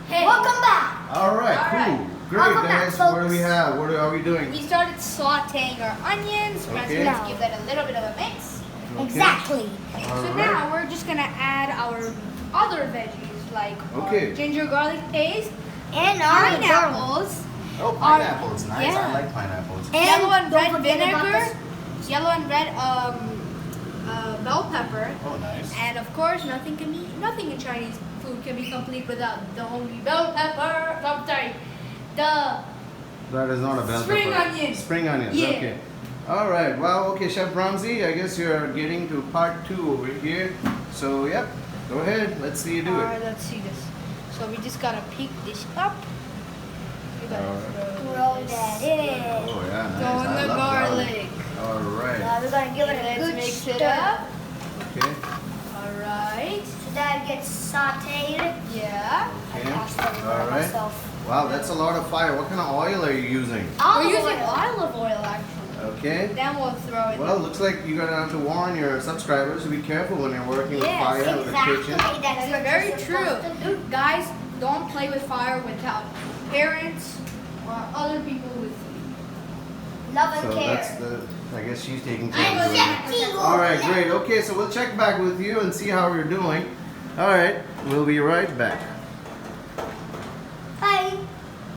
Hey. Welcome back. All right, cool. Great, Welcome guys. back, What do we have? What are we doing? We started sauteing our onions. Okay. Let's give that a little bit of a mix. Okay. Exactly. All So right. now we're just gonna add our other veggies like Okay. our ginger garlic paste, And our pineapples, Oh, pineapple. It's nice. yeah. I like pineapples. yellow and don't red forget about vinegar, yellow and red bell pepper, Oh, nice. and of course nothing in Chinese food can be complete without the homely bell pepper. I'm sorry, the That is not a bell Spring pepper. onions. Spring onions. Yeah. Okay. All right. Well, okay, Chef Brahmsy. I guess you're getting to part 2 over here. So, yep. Go ahead. Let's see you do it. Alright, let's see this. So we just gotta pick this up. We gotta Throw that in. Oh yeah, nice. throw in I the love garlic. All right. Now we're gonna give it a Let's good mix stir. it up. Okay. Alright. So that gets sauteed. Yeah. I Okay. passed that All around right. myself. Wow, that's a lot of fire. What kind of oil are you using? We're using olive oil actually. Okay. Then we'll throw it. Well, looks like you're gonna have to warn your subscribers to be careful when you're working with fire in the Exactly. kitchen. That's That's what very you're true. supposed to do. Guys, don't play with fire without parents or other people with you. Love and So care. that's the. I guess she's taking care I'm of it. Jackie. All right, great. Okay, so we'll check back with you and see how we're doing. All right, we'll be right back.